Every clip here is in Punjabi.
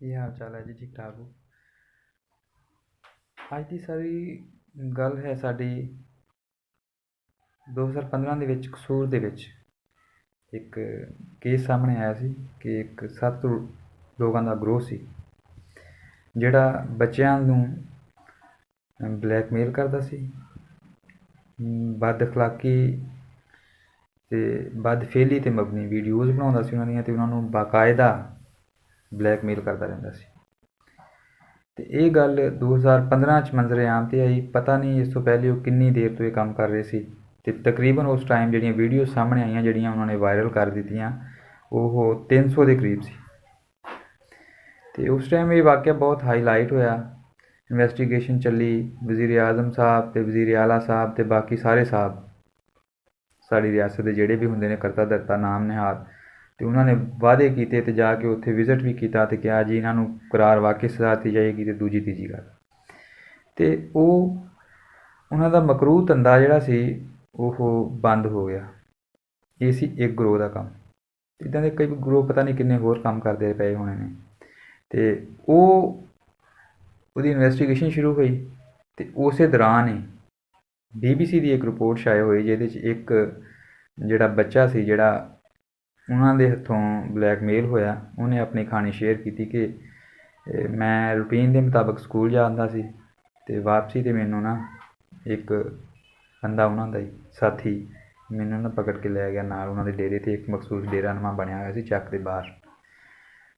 ਕੀ ਹਾਲ ਚਾਲ ਹੈ ਜੀ? ਠੀਕ ਠਾਕ ਹੋ? ਅੱਜ ਦੀ ਸਾਰੀ ਗੱਲ ਹੈ ਸਾਡੀ 2015 ਦੇ ਵਿੱਚ ਕਸੂਰ ਦੇ ਵਿੱਚ ਇੱਕ ਕੇਸ ਸਾਹਮਣੇ ਆਇਆ ਸੀ ਕਿ ਇੱਕ 7 ਲੋਕਾਂ ਦਾ ਗਰੋਹ ਸੀ ਜਿਹੜਾ ਬੱਚਿਆਂ ਨੂੰ ਬਲੈਕਮੇਲ ਕਰਦਾ ਸੀ, ਬਦ ਅਖਲਾਕੀ ਅਤੇ ਬਦਫੇਲੀ 'ਤੇ ਮਬਨੀ ਵੀਡੀਓਜ਼ ਬਣਾਉਂਦਾ ਸੀ ਉਹਨਾਂ ਦੀਆਂ, ਅਤੇ ਉਹਨਾਂ ਨੂੰ ਬਾਕਾਇਦਾ ਬਲੈਕਮੇਲ ਕਰਦਾ ਰਹਿੰਦਾ ਸੀ। ਅਤੇ ਇਹ ਗੱਲ 2015 'ਚ ਮੰਜ਼ਰ ਆਮ 'ਤੇ ਆਈ। ਪਤਾ ਨਹੀਂ ਇਸ ਤੋਂ ਪਹਿਲੇ ਉਹ ਕਿੰਨੀ ਦੇਰ ਤੋਂ ਇਹ ਕੰਮ ਕਰ ਰਹੇ ਸੀ, ਅਤੇ ਤਕਰੀਬਨ ਉਸ ਟਾਈਮ ਜਿਹੜੀਆਂ ਵੀਡੀਓ ਸਾਹਮਣੇ ਆਈਆਂ, ਜਿਹੜੀਆਂ ਉਹਨਾਂ ਨੇ ਵਾਇਰਲ ਕਰ ਦਿੱਤੀਆਂ, ਉਹ 300 ਦੇ ਕਰੀਬ ਸੀ। ਅਤੇ ਉਸ ਟਾਈਮ ਇਹ ਵਾਕਿਆ ਬਹੁਤ ਹਾਈਲਾਈਟ ਹੋਇਆ, ਇਨਵੈਸਟੀਗੇਸ਼ਨ ਚੱਲੀ। ਵਜ਼ੀਰ ਆਜ਼ਮ ਸਾਹਿਬ ਅਤੇ ਵਜ਼ੀਰ ਆਲਾ ਸਾਹਿਬ ਅਤੇ ਬਾਕੀ ਸਾਰੇ ਸਾਹਿਬ, ਸਾਡੀ ਰਿਆਸਤ ਦੇ ਜਿਹੜੇ ਵੀ ਹੁੰਦੇ ਨੇ ਕਰਤਾ ਧਰਤਾ ਨਾਮ ਨਿਹਾਲ, ਅਤੇ ਉਹਨਾਂ ਨੇ ਵਾਅਦੇ ਕੀਤੇ ਅਤੇ ਜਾ ਕੇ ਉੱਥੇ ਵਿਜ਼ਿਟ ਵੀ ਕੀਤਾ ਅਤੇ ਕਿਹਾ ਜੀ ਇਹਨਾਂ ਨੂੰ ਕਰਾਰ ਵਾਕਈ ਸਜ਼ਾ ਦਿੱਤੀ ਜਾਏਗੀ। ਅਤੇ ਦੂਜੀ ਤੀਜੀ ਗੱਲ, ਅਤੇ ਉਹ ਉਹਨਾਂ ਦਾ ਮਕਰੂਹ ਧੰਦਾ ਜਿਹੜਾ ਸੀ ਉਹ ਬੰਦ ਹੋ ਗਿਆ। ਇਹ ਸੀ ਇੱਕ ਗਰੋਹ ਦਾ ਕੰਮ। ਇੱਦਾਂ ਦੇ ਕਈ ਗਰੋਹ ਪਤਾ ਨਹੀਂ ਕਿੰਨੇ ਹੋਰ ਕੰਮ ਕਰਦੇ ਪਏ ਹੋਣੇ ਨੇ। ਅਤੇ ਉਹਦੀ ਇਨਵੈਸਟੀਗੇਸ਼ਨ ਸ਼ੁਰੂ ਹੋਈ, ਅਤੇ ਉਸੇ ਦੌਰਾਨ ਹੀ BBC ਦੀ ਇੱਕ ਰਿਪੋਰਟ ਸ਼ਾਇਦ ਹੋਈ ਜਿਹਦੇ 'ਚ ਇੱਕ ਜਿਹੜਾ ਬੱਚਾ ਸੀ ਜਿਹੜਾ ਉਹਨਾਂ ਦੇ ਹੱਥੋਂ ਬਲੈਕਮੇਲ ਹੋਇਆ, ਉਹਨੇ ਆਪਣੀ ਕਹਾਣੀ ਸ਼ੇਅਰ ਕੀਤੀ ਕਿ ਮੈਂ ਰੂਟੀਨ ਦੇ ਮੁਤਾਬਕ ਸਕੂਲ ਜਾਂਦਾ ਸੀ ਅਤੇ ਵਾਪਸੀ 'ਤੇ ਮੈਨੂੰ ਨਾ ਇੱਕ ਬੰਦਾ ਉਹਨਾਂ ਦਾ ਹੀ ਸਾਥੀ ਮੈਨੂੰ ਨਾ ਪਕੜ ਕੇ ਲੈ ਗਿਆ ਨਾਲ ਉਹਨਾਂ ਦੇ ਡੇਰੇ 'ਤੇ। ਇੱਕ ਮਖਸੂਸ ਡੇਰਾ ਨਵਾਂ ਬਣਿਆ ਹੋਇਆ ਸੀ ਚੱਕ ਦੇ ਬਾਹਰ,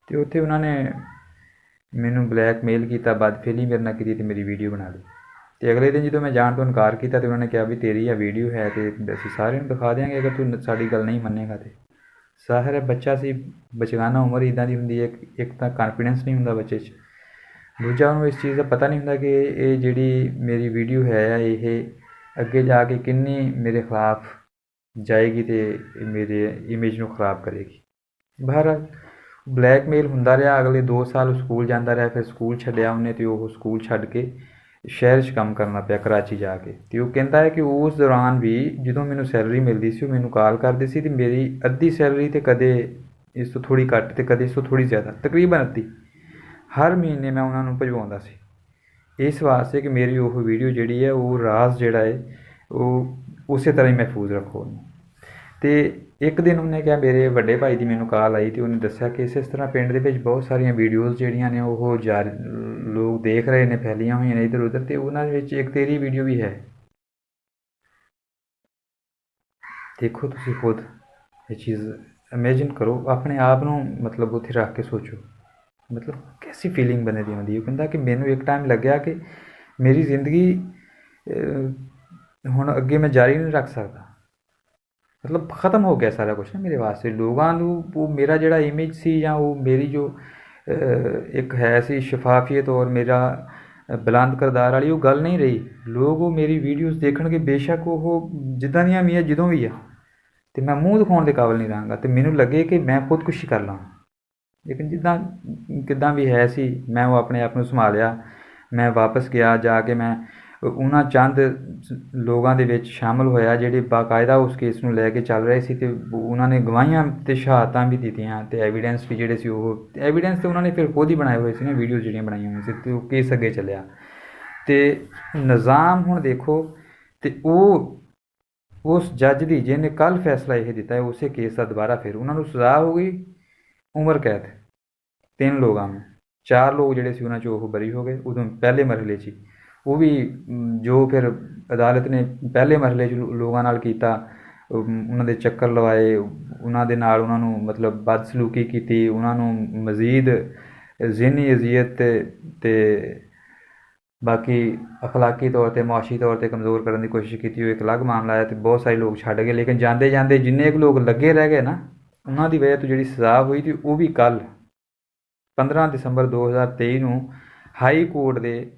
ਅਤੇ ਉੱਥੇ ਉਹਨਾਂ ਨੇ ਮੈਨੂੰ ਬਲੈਕਮੇਲ ਕੀਤਾ, ਬਦਫੇਲੀ ਮੇਰੇ ਨਾਲ ਕੀਤੀ ਅਤੇ ਮੇਰੀ ਵੀਡੀਓ ਬਣਾ ਲਈ। ਅਤੇ ਅਗਲੇ ਦਿਨ ਜਦੋਂ ਮੈਂ ਜਾਣ ਤੋਂ ਇਨਕਾਰ ਕੀਤਾ, ਅਤੇ ਉਹਨਾਂ ਨੇ ਕਿਹਾ ਵੀ ਤੇਰੀ ਇਹ ਵੀਡੀਓ ਹੈ ਅਤੇ ਅਸੀਂ ਸਾਰਿਆਂ ਨੂੰ ਦਿਖਾ ਦਿਆਂਗੇ ਅਗਰ ਤੂੰ ਸਾਡੀ ਗੱਲ ਨਹੀਂ ਮੰਨੇਗਾ। ਅਤੇ ਜ਼ਾਹਿਰ ਬੱਚਾ ਸੀ, ਬਚਗਾਨਾ ਉਮਰ ਇੱਦਾਂ ਦੀ ਹੁੰਦੀ ਹੈ। ਇੱਕ ਤਾਂ ਕਾਨਫੀਡੈਂਸ ਨਹੀਂ ਹੁੰਦਾ ਬੱਚੇ 'ਚ, ਦੂਜਾ ਉਹਨੂੰ ਇਸ ਚੀਜ਼ ਦਾ ਪਤਾ ਨਹੀਂ ਹੁੰਦਾ ਕਿ ਇਹ ਜਿਹੜੀ ਮੇਰੀ ਵੀਡੀਓ ਹੈ ਇਹ ਅੱਗੇ ਜਾ ਕੇ ਕਿੰਨੀ ਮੇਰੇ ਖਿਲਾਫ ਜਾਏਗੀ ਅਤੇ ਮੇਰੇ ਇਮੇਜ ਨੂੰ ਖ਼ਰਾਬ ਕਰੇਗੀ। ਬਹਰਹਾਲ ਬਲੈਕਮੇਲ ਹੁੰਦਾ ਰਿਹਾ। ਅਗਲੇ 2 ਸਾਲ ਸਕੂਲ ਜਾਂਦਾ ਰਿਹਾ, ਫਿਰ ਸਕੂਲ ਛੱਡਿਆ ਉਹਨੇ, ਅਤੇ ਉਹ ਸਕੂਲ ਛੱਡ ਕੇ ਸ਼ਹਿਰ 'ਚ ਕੰਮ ਕਰਨਾ ਪਿਆ ਕਰਾਚੀ ਜਾ ਕੇ। ਅਤੇ ਉਹ ਕਹਿੰਦਾ ਹੈ ਕਿ ਉਸ ਦੌਰਾਨ ਵੀ ਜਦੋਂ ਮੈਨੂੰ ਸੈਲਰੀ ਮਿਲਦੀ ਸੀ ਉਹ ਮੈਨੂੰ ਕਾਲ ਕਰਦੇ ਸੀ, ਅਤੇ ਮੇਰੀ ਅੱਧੀ ਸੈਲਰੀ ਅਤੇ ਕਦੇ ਇਸ ਤੋਂ ਥੋੜ੍ਹੀ ਘੱਟ ਅਤੇ ਕਦੇ ਇਸ ਤੋਂ ਥੋੜ੍ਹੀ ਜ਼ਿਆਦਾ, ਤਕਰੀਬਨ ਅੱਧੀ ਹਰ ਮਹੀਨੇ ਮੈਂ ਉਹਨਾਂ ਨੂੰ ਭਿਜਵਾਉਂਦਾ ਸੀ, ਇਸ ਵਾਸਤੇ ਕਿ ਮੇਰੀ ਉਹ ਵੀਡੀਓ ਜਿਹੜੀ ਹੈ ਉਹ ਰਾਜ਼ ਜਿਹੜਾ ਹੈ ਉਹ ਉਸੇ ਤਰ੍ਹਾਂ ਹੀ ਮਹਿਫੂਜ਼ ਰੱਖੋ ਉਹਨੂੰ। ਅਤੇ ਇੱਕ ਦਿਨ ਉਹਨੇ ਕਿਹਾ, ਮੇਰੇ ਵੱਡੇ ਭਾਈ ਦੀ ਮੈਨੂੰ ਕਾਲ ਆਈ ਅਤੇ ਉਹਨੇ ਦੱਸਿਆ ਕਿ ਇਸ ਤਰ੍ਹਾਂ ਪਿੰਡ ਦੇ ਵਿੱਚ ਬਹੁਤ ਸਾਰੀਆਂ ਵੀਡੀਓਜ਼ ਜਿਹੜੀਆਂ ਨੇ ਉਹ ਲੋਕ ਦੇਖ ਰਹੇ ਨੇ, ਫੈਲੀਆਂ ਹੋਈਆਂ ਨੇ ਇੱਧਰ ਉੱਧਰ, ਅਤੇ ਉਹਨਾਂ ਦੇ ਵਿੱਚ ਇੱਕ ਤੇਰੀ ਵੀਡੀਓ ਵੀ ਹੈ। ਦੇਖੋ ਤੁਸੀਂ ਖੁਦ ਇਹ ਚੀਜ਼ ਇਮੇਜਿਨ ਕਰੋ, ਆਪਣੇ ਆਪ ਨੂੰ ਮਤਲਬ ਉੱਥੇ ਰੱਖ ਕੇ ਸੋਚੋ, ਮਤਲਬ ਕੈਸੀ ਫੀਲਿੰਗ ਬਣੇ ਦੀ ਹੁੰਦੀ ਹੈ। ਉਹ ਕਹਿੰਦਾ ਕਿ ਮੈਨੂੰ ਇੱਕ ਟਾਈਮ ਲੱਗਿਆ ਕਿ ਮੇਰੀ ਜ਼ਿੰਦਗੀ ਹੁਣ ਅੱਗੇ ਮੈਂ ਜਾਰੀ ਨਹੀਂ ਰੱਖ ਸਕਦਾ, ਮਤਲਬ ਖ਼ਤਮ ਹੋ ਗਿਆ ਸਾਰਾ ਕੁਛ ਨਾ ਮੇਰੇ ਵਾਸਤੇ। ਲੋਕਾਂ ਨੂੰ ਉਹ ਮੇਰਾ ਜਿਹੜਾ ਇਮੇਜ ਸੀ ਜਾਂ ਉਹ ਮੇਰੀ ਜੋ ਇੱਕ ਹੈ ਸੀ ਸ਼ਫਾਫੀਅਤ ਔਰ ਮੇਰਾ ਬੁਲੰਦ ਕਿਰਦਾਰ ਵਾਲੀ ਉਹ ਗੱਲ ਨਹੀਂ ਰਹੀ। ਲੋਕ ਉਹ ਮੇਰੀ ਵੀਡੀਓਜ਼ ਦੇਖਣਗੇ, ਬੇਸ਼ੱਕ ਉਹ ਜਿੱਦਾਂ ਦੀਆਂ ਵੀ ਆ, ਜਦੋਂ ਵੀ ਆ, ਅਤੇ ਮੈਂ ਮੂੰਹ ਦਿਖਾਉਣ ਦੇ ਕਾਬਲ ਨਹੀਂ ਰਹਾਂਗਾ, ਅਤੇ ਮੈਨੂੰ ਲੱਗੇ ਕਿ ਮੈਂ ਖੁਦਕੁਸ਼ੀ ਕਰ ਲਵਾਂ। ਲੇਕਿਨ ਜਿੱਦਾਂ ਕਿੱਦਾਂ ਵੀ ਹੈ ਸੀ, ਮੈਂ ਉਹ ਆਪਣੇ ਆਪ ਨੂੰ ਸੰਭਾਲਿਆ। ਮੈਂ ਵਾਪਸ ਗਿਆ, ਜਾ ਕੇ ਮੈਂ ਉਹਨਾਂ ਚੰਦ ਲੋਕਾਂ ਦੇ ਵਿੱਚ ਸ਼ਾਮਿਲ ਹੋਇਆ ਜਿਹੜੇ ਬਾਕਾਇਦਾ ਉਸ ਕੇਸ ਨੂੰ ਲੈ ਕੇ ਚੱਲ ਰਹੇ ਸੀ, ਅਤੇ ਉਹਨਾਂ ਨੇ ਗਵਾਹੀਆਂ ਅਤੇ ਸ਼ਹਾਦਤਾਂ ਵੀ ਦਿੱਤੀਆਂ, ਅਤੇ ਐਵੀਡੈਂਸ ਵੀ ਜਿਹੜੇ ਸੀ ਉਹ ਐਵੀਡੈਂਸ ਤਾਂ ਉਹਨਾਂ ਨੇ ਫਿਰ ਖੁਦ ਹੀ ਬਣਾਏ ਹੋਏ ਸੀ ਨਾ, ਵੀਡੀਓਜ਼ ਜਿਹੜੀਆਂ ਬਣਾਈਆਂ ਹੋਈਆਂ ਸੀ, ਅਤੇ ਉਹ ਕੇਸ ਅੱਗੇ ਚੱਲਿਆ। ਅਤੇ ਨਿਜ਼ਾਮ ਹੁਣ ਦੇਖੋ, ਅਤੇ ਉਹ ਉਸ ਜੱਜ ਦੀ ਜਿਹਨੇ ਕੱਲ੍ਹ ਫੈਸਲਾ ਇਹ ਦਿੱਤਾ ਹੈ ਉਸੇ ਕੇਸ ਦਾ ਦੁਬਾਰਾ ਫਿਰ ਉਹਨਾਂ ਨੂੰ ਸਜ਼ਾ ਹੋ ਗਈ ਉਮਰ ਕੈਦ 3 ਲੋਕਾਂ ਨੂੰ। 4 ਲੋਕ ਜਿਹੜੇ ਸੀ ਉਹਨਾਂ 'ਚੋਂ ਉਹ ਬਰੀ ਹੋ ਗਏ ਉਦੋਂ ਪਹਿਲੇ ਮਰਹਲੇ 'ਚ ਹੀ। ਉਹ ਵੀ ਜੋ ਫਿਰ ਅਦਾਲਤ ਨੇ ਪਹਿਲੇ ਮਰਹਲੇ 'ਚ ਲੋਕਾਂ ਨਾਲ ਕੀਤਾ, ਉਹਨਾਂ ਦੇ ਚੱਕਰ ਲਵਾਏ, ਉਹਨਾਂ ਦੇ ਨਾਲ ਉਹਨਾਂ ਨੂੰ ਮਤਲਬ ਬਦਸਲੂਕੀ ਕੀਤੀ, ਉਹਨਾਂ ਨੂੰ ਮਜ਼ੀਦ ਜ਼ਿਹਨੀ ਅਜ਼ੀਅਤ ਅਤੇ ਬਾਕੀ ਅਖਲਾਕੀ ਤੌਰ 'ਤੇ ਮੁਆਸ਼ੀ ਤੌਰ 'ਤੇ ਕਮਜ਼ੋਰ ਕਰਨ ਦੀ ਕੋਸ਼ਿਸ਼ ਕੀਤੀ। ਉਹ ਇੱਕ ਅਲੱਗ ਮਾਮਲਾ ਹੈ, ਅਤੇ ਬਹੁਤ ਸਾਰੇ ਲੋਕ ਛੱਡ ਗਏ। ਲੇਕਿਨ ਜਾਂਦੇ ਜਾਂਦੇ ਜਿੰਨੇ ਕੁ ਲੋਕ ਲੱਗੇ ਰਹਿ ਗਏ ਨਾ, ਉਹਨਾਂ ਦੀ ਵਜ੍ਹਾ ਤੋਂ ਜਿਹੜੀ ਸਜ਼ਾ ਹੋਈ ਸੀ ਉਹ ਵੀ ਕੱਲ੍ਹ 15 ਦਸੰਬਰ 2023 ਨੂੰ ਹਾਈ ਕੋਰਟ ਦੇ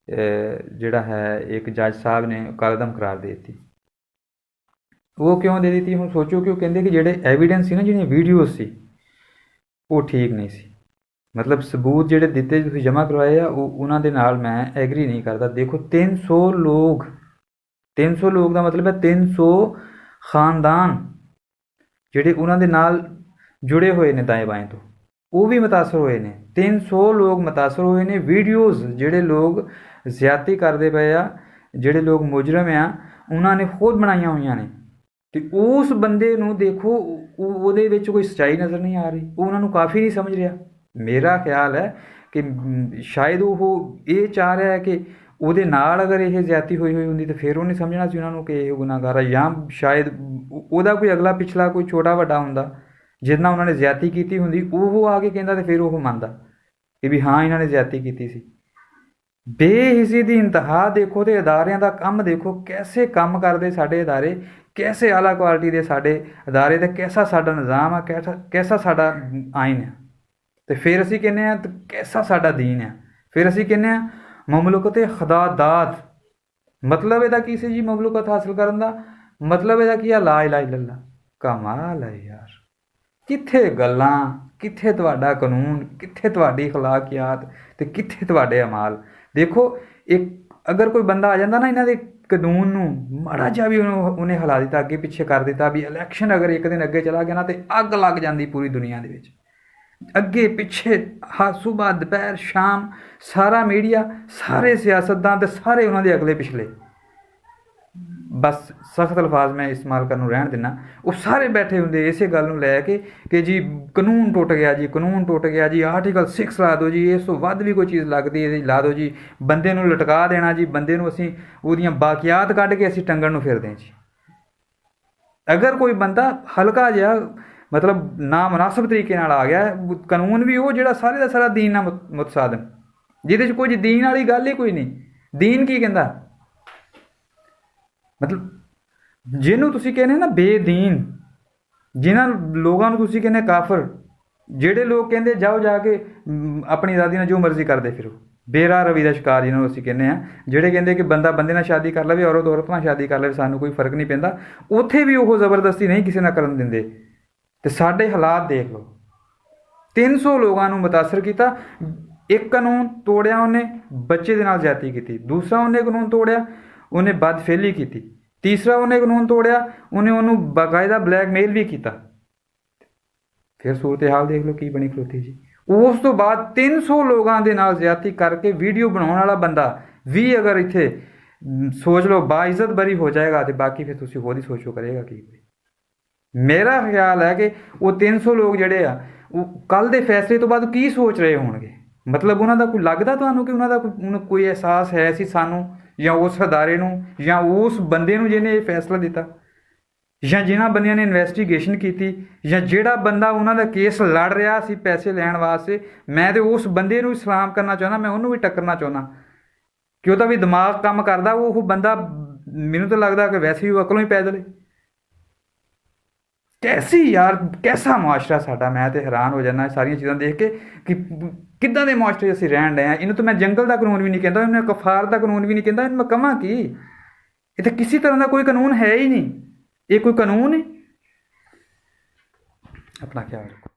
ਜਿਹੜਾ ਹੈ ਇੱਕ ਜੱਜ ਸਾਹਿਬ ਨੇ ਕਲਅਦਮ ਕਰਾਰ ਦੇ ਦਿੱਤੀ। ਉਹ ਕਿਉਂ ਦੇ ਦਿੱਤੀ ਹੁਣ ਸੋਚੋ, ਕਿ ਉਹ ਕਹਿੰਦੇ ਕਿ ਜਿਹੜੇ ਐਵੀਡੈਂਸ ਸੀ ਨਾ, ਜਿਹੜੀਆਂ ਵੀਡੀਓਜ਼ ਸੀ ਉਹ ਠੀਕ ਨਹੀਂ ਸੀ, ਮਤਲਬ ਸਬੂਤ ਜਿਹੜੇ ਦਿੱਤੇ ਤੁਸੀਂ ਜਮ੍ਹਾਂ ਕਰਵਾਏ ਆ ਉਹਨਾਂ ਦੇ ਨਾਲ ਮੈਂ ਐਗਰੀ ਨਹੀਂ ਕਰਦਾ। ਦੇਖੋ 300 ਲੋਕ, 300 ਲੋਕ ਦਾ ਮਤਲਬ ਹੈ 300 ਖਾਨਦਾਨ ਜਿਹੜੇ ਉਹਨਾਂ ਦੇ ਨਾਲ ਜੁੜੇ ਹੋਏ ਨੇ ਦਾएं ਬਾएं ਤੋਂ, ਉਹ ਵੀ ਮੁਤਾਸਰ ਹੋਏ ਨੇ। 300 ਲੋਕ ਮੁਤਾਸਰ ਹੋਏ ਨੇ। ਵੀਡੀਓਜ਼ ਜਿਹੜੇ ਲੋਕ ਜ਼ਿਆਦਤੀ ਕਰਦੇ ਪਏ ਆ, ਜਿਹੜੇ ਲੋਕ ਮੁਜਰਮ ਆ, ਉਹਨਾਂ ਨੇ ਖੁਦ ਬਣਾਈਆਂ ਹੋਈਆਂ ਨੇ। ਅਤੇ ਉਸ ਬੰਦੇ ਨੂੰ ਦੇਖੋ, ਉਹਦੇ ਵਿੱਚ ਕੋਈ ਸੱਚਾਈ ਨਜ਼ਰ ਨਹੀਂ ਆ ਰਹੀ, ਉਹ ਉਹਨਾਂ ਨੂੰ ਕਾਫੀ ਨਹੀਂ ਸਮਝ ਰਿਹਾ। ਮੇਰਾ ਖਿਆਲ ਹੈ ਕਿ ਸ਼ਾਇਦ ਉਹ ਇਹ ਚਾਹ ਰਿਹਾ ਹੈ ਕਿ ਉਹਦੇ ਨਾਲ ਅਗਰ ਇਹ ਜ਼ਿਆਦਤੀ ਹੋਈ ਹੁੰਦੀ ਤਾਂ ਫਿਰ ਉਹਨੇ ਸਮਝਣਾ ਸੀ ਉਹਨਾਂ ਨੂੰ ਕਿ ਇਹ ਗੁਨਾਹਗਾਰ ਆ, ਜਾਂ ਸ਼ਾਇਦ ਉਹਦਾ ਕੋਈ ਅਗਲਾ ਪਿਛਲਾ ਕੋਈ ਛੋਟਾ ਵੱਡਾ ਹੁੰਦਾ ਜਿਹਦੇ ਨਾਲ ਉਹਨਾਂ ਨੇ ਜ਼ਿਆਦਤੀ ਕੀਤੀ ਹੁੰਦੀ, ਉਹ ਆ ਕੇ ਕਹਿੰਦਾ ਅਤੇ ਫਿਰ ਉਹ ਮੰਨਦਾ ਕਿ ਵੀ ਹਾਂ ਇਹਨਾਂ ਨੇ ਜ਼ਿਆਦਤੀ ਕੀਤੀ ਸੀ। ਬੇਹਿੱਸੀ ਦੀ ਇੰਤਹਾ ਦੇਖੋ ਅਤੇ ਅਦਾਰਿਆਂ ਦਾ ਕੰਮ ਦੇਖੋ, ਕੈਸੇ ਕੰਮ ਕਰਦੇ ਸਾਡੇ ਅਦਾਰੇ, ਕੈਸੇ ਆਲਾ ਕੁਆਲਿਟੀ ਦੇ ਸਾਡੇ ਅਦਾਰੇ, ਅਤੇ ਕੈਸਾ ਸਾਡਾ ਨਿਜ਼ਾਮ ਆ, ਕੈਸਾ ਸਾਡਾ ਆਇਨ ਆ। ਅਤੇ ਫਿਰ ਅਸੀਂ ਕਹਿੰਦੇ ਹਾਂ ਕੈਸਾ ਸਾਡਾ ਦੀਨ ਆ। ਫਿਰ ਅਸੀਂ ਕਹਿੰਦੇ ਹਾਂ ਮਮਲੂਕਤ ਖੁਦਾਦਾਦ। ਮਤਲਬ ਇਹਦਾ ਕੀ ਸੀ ਜੀ? ਮਮਲੂਕਤ ਹਾਸਿਲ ਕਰਨ ਦਾ ਮਤਲਬ ਇਹਦਾ ਕੀ ਆ? ਲਾ ਇਲਾਹਾ ਇਲੱਲਾ। ਕਮਾਲ ਹੈ ਯਾਰ, ਕਿੱਥੇ ਗੱਲਾਂ, ਕਿੱਥੇ ਤੁਹਾਡਾ ਕਾਨੂੰਨ, ਕਿੱਥੇ ਤੁਹਾਡੀ ਅਖਲਾਕੀਆਤ ਅਤੇ ਕਿੱਥੇ ਤੁਹਾਡੇ ਅਮਾਲ। ਦੇਖੋ, ਇੱਕ ਅਗਰ ਕੋਈ ਬੰਦਾ ਆ ਜਾਂਦਾ ਨਾ ਇਹਨਾਂ ਦੇ ਕਾਨੂੰਨ ਨੂੰ ਮਾੜਾ ਜਿਹਾ ਵੀ ਉਹਨੇ ਹਿਲਾ ਦਿੱਤਾ, ਅੱਗੇ ਪਿੱਛੇ ਕਰ ਦਿੱਤਾ, ਵੀ ਇਲੈਕਸ਼ਨ ਅਗਰ ਇੱਕ ਦਿਨ ਅੱਗੇ ਚਲਾ ਗਿਆ ਨਾ ਅਤੇ ਅੱਗ ਲੱਗ ਜਾਂਦੀ ਪੂਰੀ ਦੁਨੀਆ ਦੇ ਵਿੱਚ। ਅੱਗੇ ਪਿੱਛੇ ਸੁਬਾਹ ਦੁਪਹਿਰ ਸ਼ਾਮ ਸਾਰਾ ਮੀਡੀਆ, ਸਾਰੇ ਸਿਆਸਤਦਾਨ ਅਤੇ ਸਾਰੇ ਉਹਨਾਂ ਦੇ ਅਗਲੇ ਪਿਛਲੇ, ਬਸ ਸਖਤ ਅਲਫਾਜ਼ ਮੈਂ ਇਸਤੇਮਾਲ ਕਰਨ ਨੂੰ ਰਹਿਣ ਦਿੰਦਾ, ਉਹ ਸਾਰੇ ਬੈਠੇ ਹੁੰਦੇ ਇਸੇ ਗੱਲ ਨੂੰ ਲੈ ਕੇ ਕਿ ਜੀ ਕਾਨੂੰਨ ਟੁੱਟ ਗਿਆ ਜੀ, ਕਾਨੂੰਨ ਟੁੱਟ ਗਿਆ ਜੀ, ਆਰਟੀਕਲ 6 ਲਾ ਦਿਓ ਜੀ, ਇਸ ਤੋਂ ਵੱਧ ਵੀ ਕੋਈ ਚੀਜ਼ ਲੱਗਦੀ ਇਹਦੀ ਲਾ ਦਿਓ ਜੀ, ਬੰਦੇ ਨੂੰ ਲਟਕਾ ਦੇਣਾ ਜੀ, ਬੰਦੇ ਨੂੰ ਅਸੀਂ ਉਹਦੀਆਂ ਬਾਕੀਆਤ ਕੱਢ ਕੇ ਅਸੀਂ ਟੰਗਣ ਨੂੰ ਫਿਰਦੇ ਜੀ। ਅਗਰ ਕੋਈ ਬੰਦਾ ਹਲਕਾ ਜਿਹਾ ਮਤਲਬ ਨਾ ਮੁਨਾਸਬ ਤਰੀਕੇ ਨਾਲ ਆ ਗਿਆ, ਕਾਨੂੰਨ ਵੀ ਉਹ ਜਿਹੜਾ ਸਾਰੇ ਦਾ ਸਾਰਾ ਦੀਨ ਨਾਲ ਮੁਤਸਾਦਮ, ਜਿਹਦੇ 'ਚ ਕੁਝ ਦੀਨ ਵਾਲੀ ਗੱਲ ਹੀ ਕੋਈ ਨਹੀਂ। ਦੀਨ ਕੀ ਕਹਿੰਦਾ? ਮਤਲਬ ਜਿਹਨੂੰ ਤੁਸੀਂ ਕਹਿੰਦੇ ਨਾ ਬੇਦੀਨ, ਜਿਨ੍ਹਾਂ ਲੋਕਾਂ ਨੂੰ ਤੁਸੀਂ ਕਹਿੰਦੇ ਕਾਫਰ, ਜਿਹੜੇ ਲੋਕ ਕਹਿੰਦੇ ਜਾਓ ਜਾ ਕੇ ਆਪਣੀ ਆਜ਼ਾਦੀ ਨਾਲ ਜੋ ਮਰਜ਼ੀ ਕਰਦੇ ਫਿਰੋ, ਬੇਰਾਹ ਰਵੀ ਦਾ ਸ਼ਿਕਾਰ ਜਿਹਨਾਂ ਨੂੰ ਅਸੀਂ ਕਹਿੰਦੇ ਹਾਂ, ਜਿਹੜੇ ਕਹਿੰਦੇ ਕਿ ਬੰਦਾ ਬੰਦੇ ਨਾਲ ਸ਼ਾਦੀ ਕਰ ਲਵੇ, ਔਰਤ ਔਰਤ ਨਾਲ ਸ਼ਾਦੀ ਕਰ ਲਵੇ, ਸਾਨੂੰ ਕੋਈ ਫਰਕ ਨਹੀਂ ਪੈਂਦਾ, ਉੱਥੇ ਵੀ ਉਹ ਜ਼ਬਰਦਸਤੀ ਨਹੀਂ ਕਿਸੇ ਨਾਲ ਕਰਨ ਦਿੰਦੇ। ਅਤੇ ਸਾਡੇ ਹਾਲਾਤ ਦੇਖ ਲਓ, 300 ਲੋਕਾਂ ਨੂੰ ਮੁਤਾਸਰ ਕੀਤਾ। ਇੱਕ ਕਾਨੂੰਨ ਤੋੜਿਆ ਉਹਨੇ, ਬੱਚੇ ਦੇ ਨਾਲ ਜ਼ਿਆਦਤੀ ਕੀਤੀ। ਦੂਸਰਾ ਉਹਨੇ ਕਾਨੂੰਨ ਤੋੜਿਆ, ਉਹਨੇ ਬਦਫੇਲੀ ਕੀਤੀ। ਤੀਸਰਾ ਉਹਨੇ ਕਾਨੂੰਨ ਤੋੜਿਆ, ਉਹਨੇ ਉਹਨੂੰ ਬਾਕਾਇਦਾ ਬਲੈਕਮੇਲ ਵੀ ਕੀਤਾ। ਫਿਰ ਸੂਰਤ ਹਾਲ ਦੇਖ ਲਓ ਕੀ ਬਣੀ ਖਲੋਤੀ ਜੀ। ਉਸ ਤੋਂ ਬਾਅਦ 300 ਲੋਕਾਂ ਦੇ ਨਾਲ ਜ਼ਿਆਦਤੀ ਕਰਕੇ ਵੀਡੀਓ ਬਣਾਉਣ ਵਾਲਾ ਬੰਦਾ ਵੀ ਅਗਰ ਇੱਥੇ ਸੋਚ ਲਓ ਬਾਇਜ਼ਤ ਬਰੀ ਹੋ ਜਾਏਗਾ, ਅਤੇ ਬਾਕੀ ਫਿਰ ਤੁਸੀਂ ਹੋਰ ਹੀ ਸੋਚੋ ਕਰੇਗਾ ਕੀ। ਮੇਰਾ ਖਿਆਲ ਹੈ ਕਿ ਉਹ 300 ਲੋਕ ਜਿਹੜੇ ਆ, ਉਹ ਕੱਲ੍ਹ ਦੇ ਫੈਸਲੇ ਤੋਂ ਬਾਅਦ ਕੀ ਸੋਚ ਰਹੇ ਹੋਣਗੇ। ਮਤਲਬ ਉਹਨਾਂ ਦਾ ਕੋਈ ਲੱਗਦਾ ਤੁਹਾਨੂੰ ਕਿ ਉਹਨਾਂ ਦਾ ਕੋਈ ਅਹਿਸਾਸ ਹੈ ਸੀ ਸਾਨੂੰ, ਜਾਂ ਉਸ ਅਦਾਰੇ ਨੂੰ, ਜਾਂ ਉਸ ਬੰਦੇ ਨੂੰ ਜਿਹਨੇ ਇਹ ਫੈਸਲਾ ਦਿੱਤਾ, ਜਾਂ ਜਿਨ੍ਹਾਂ ਬੰਦਿਆਂ ਨੇ ਇਨਵੈਸਟੀਗੇਸ਼ਨ ਕੀਤੀ, ਜਾਂ ਜਿਹੜਾ ਬੰਦਾ ਉਹਨਾਂ ਦਾ ਕੇਸ ਲੜ ਰਿਹਾ ਸੀ ਪੈਸੇ ਲੈਣ ਵਾਸਤੇ। ਮੈਂ ਤਾਂ ਉਸ ਬੰਦੇ ਨੂੰ ਸਲਾਮ ਕਰਨਾ ਚਾਹੁੰਦਾ, ਮੈਂ ਉਹਨੂੰ ਵੀ ਟੱਕਰਨਾ ਚਾਹੁੰਦਾ ਕਿ ਉਹਦਾ ਵੀ ਦਿਮਾਗ ਕੰਮ ਕਰਦਾ। ਉਹ ਬੰਦਾ ਮੈਨੂੰ ਤਾਂ ਲੱਗਦਾ ਕਿ ਵੈਸੇ ਹੀ ਉਹ ਅਕਲੋਂ ਹੀ ਪੈਦਲ ਹੈ। ਕੈਸੀ ਯਾਰ, ਕੈਸਾ ਮੁਆਸ਼ਰਾ ਸਾਡਾ। ਮੈਂ ਤਾਂ ਹੈਰਾਨ ਹੋ ਜਾਂਦਾ ਸਾਰੀਆਂ ਚੀਜ਼ਾਂ ਦੇਖ ਕੇ ਕਿ ਕਿੱਦਾਂ ਦੇ ਮੁਆਸ਼ਰੇ ਅਸੀਂ ਰਹਿਣ ਡਏ ਹਾਂ। ਇਹਨੂੰ ਤਾਂ ਮੈਂ ਜੰਗਲ ਦਾ ਕਾਨੂੰਨ ਵੀ ਨਹੀਂ ਕਹਿੰਦਾ, ਇਹਨੂੰ ਕਫਾਰ ਦਾ ਕਾਨੂੰਨ ਵੀ ਨਹੀਂ ਕਹਿੰਦਾ, ਇਹਨੂੰ ਮੈਂ ਕਹਾਂ ਕੀ? ਇਹ ਤਾਂ ਕਿਸੇ ਤਰ੍ਹਾਂ ਦਾ ਕੋਈ ਕਾਨੂੰਨ ਹੈ ਹੀ ਨਹੀਂ। ਇਹ ਕੋਈ ਕਾਨੂੰਨ ਹੈ? ਆਪਣਾ ਖਿਆਲ ਰੱਖੋ।